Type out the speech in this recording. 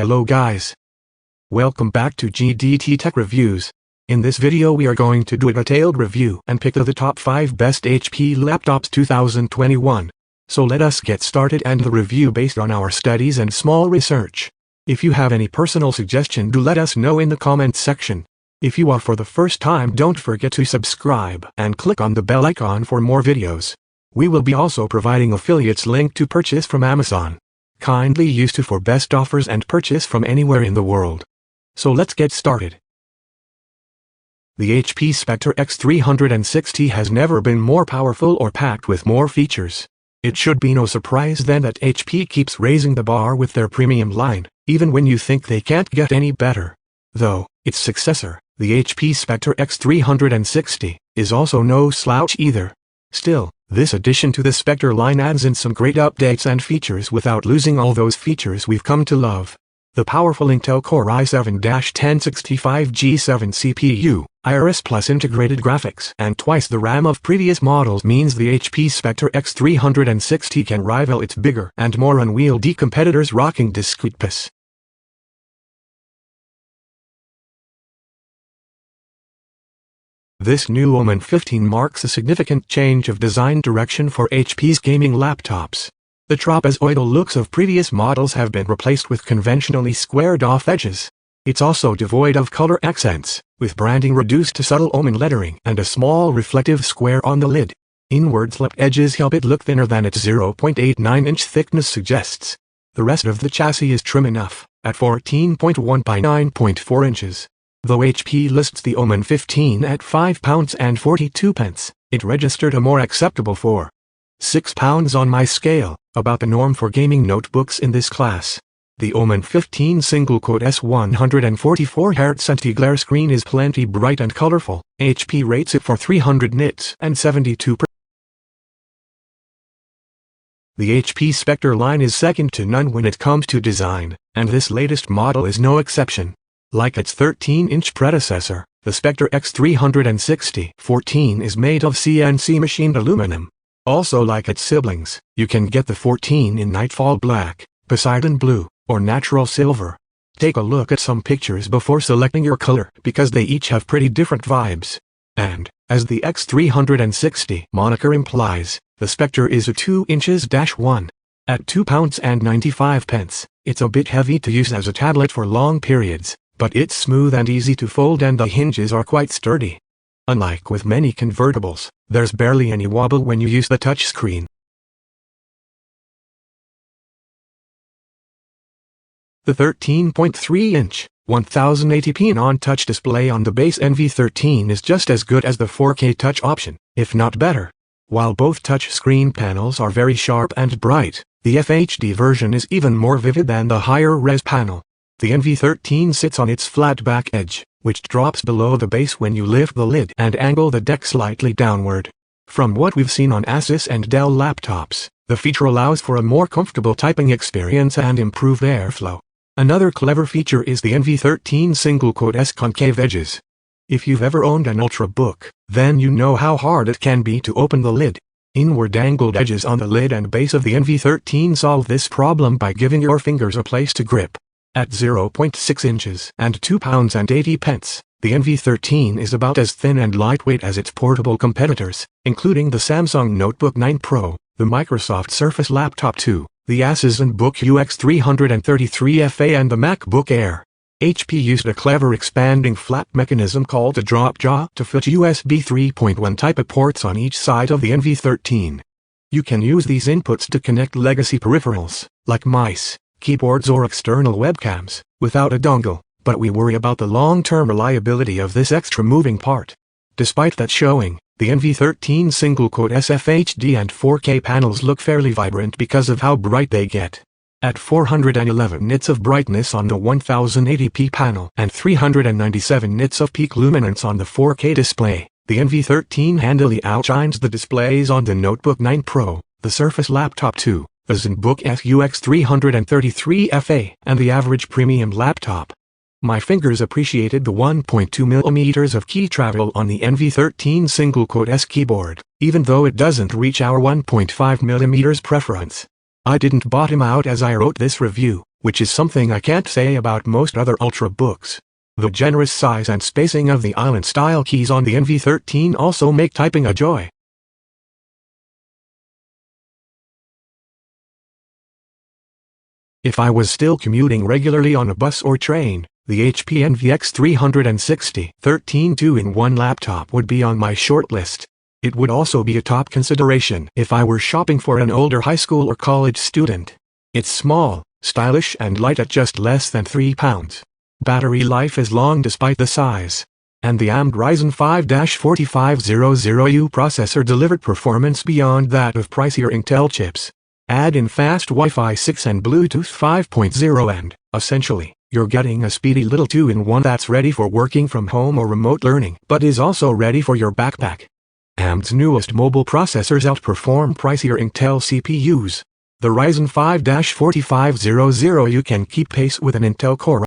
Hello guys. Welcome back to GDT Tech Reviews. In this video we are going to do a detailed review and pick the top 5 best HP laptops 2021. So let us get started and the review based on our studies and small research. If you have any personal suggestion, do let us know in the comments section. If you are for the first time, don't forget to subscribe and click on the bell icon for more videos. We will be also providing affiliates link to purchase from Amazon. Kindly use to for best offers and purchase from anywhere in the world. So let's get started. The HP Spectre X360 has never been more powerful or packed with more features. It should be no surprise then that HP keeps raising the bar with their premium line, even when you think they can't get any better. Though, its successor, the HP Spectre X360, is also no slouch either. Still, this addition to the Spectre line adds in some great updates and features without losing all those features we've come to love. The powerful Intel Core i7-1065G7 CPU, Iris Plus integrated graphics, and twice the RAM of previous models means the HP Spectre X360 can rival its bigger and more unwieldy competitors rocking discrete PIS. This new Omen 15 marks a significant change of design direction for HP's gaming laptops. The trapezoidal looks of previous models have been replaced with conventionally squared-off edges. It's also devoid of color accents, with branding reduced to subtle Omen lettering and a small reflective square on the lid. Inward slipped edges help it look thinner than its 0.89-inch thickness suggests. The rest of the chassis is trim enough, at 14.1 by 9.4 inches. Though HP lists the Omen 15 at £5.42, it registered a more acceptable £4.6 on my scale, about the norm for gaming notebooks in this class. The Omen 15 single-quote S144Hz anti-glare screen is plenty bright and colorful. HP rates it for 300 nits and 72%. The HP Spectre line is second to none when it comes to design, and this latest model is no exception. Like its 13-inch predecessor, the Spectre X360-14 is made of CNC machined aluminum. Also like its siblings, you can get the 14 in Nightfall Black, Poseidon Blue, or Natural Silver. Take a look at some pictures before selecting your color because they each have pretty different vibes. And, as the X360 moniker implies, the Spectre is a 2 inches-1. At £2.95, it's a bit heavy to use as a tablet for long periods, but it's smooth and easy to fold and the hinges are quite sturdy. Unlike with many convertibles, there's barely any wobble when you use the touchscreen. The 13.3-inch, 1080p non-touch display on the base NV13 is just as good as the 4K touch option, if not better. While both touchscreen panels are very sharp and bright, the FHD version is even more vivid than the higher-res panel. The NV13 sits on its flat back edge, which drops below the base when you lift the lid and angle the deck slightly downward. From what we've seen on Asus and Dell laptops, the feature allows for a more comfortable typing experience and improved airflow. Another clever feature is the NV13 single-quote S concave edges. If you've ever owned an Ultrabook, then you know how hard it can be to open the lid. Inward angled edges on the lid and base of the NV13 solve this problem by giving your fingers a place to grip. At 0.6 inches and £2.80, the NV13 is about as thin and lightweight as its portable competitors, including the Samsung Notebook 9 Pro, the Microsoft Surface Laptop 2, the Asus ZenBook UX333FA and the MacBook Air. HP used a clever expanding flap mechanism called a drop jaw to fit USB 3.1 type of ports on each side of the NV13. You can use these inputs to connect legacy peripherals, like mice, keyboards or external webcams, without a dongle, but we worry about the long-term reliability of this extra moving part. Despite that showing, the NV13 single-quote SFHD and 4K panels look fairly vibrant because of how bright they get. At 411 nits of brightness on the 1080p panel and 397 nits of peak luminance on the 4K display, the NV13 handily outshines the displays on the Notebook 9 Pro, the Surface Laptop 2, the ZenBook UX333FA, and the average premium laptop. My fingers appreciated the 1.2mm of key travel on the NV13 single-quote S keyboard, even though it doesn't reach our 1.5mm preference. I didn't bottom out as I wrote this review, which is something I can't say about most other Ultrabooks. The generous size and spacing of the island-style keys on the NV13 also make typing a joy. If I was still commuting regularly on a bus or train, the HP NVX 360 13 2-in-1 laptop would be on my shortlist. It would also be a top consideration if I were shopping for an older high school or college student. It's small, stylish and light at just less than 3 pounds. Battery life is long despite the size. And the AMD Ryzen 5-4500U processor delivered performance beyond that of pricier Intel chips. Add in fast Wi-Fi 6 and Bluetooth 5.0 and, essentially, you're getting a speedy little 2-in-1 that's ready for working from home or remote learning, but is also ready for your backpack. AMD's newest mobile processors outperform pricier Intel CPUs. The Ryzen 5-4500U can keep pace with an Intel Core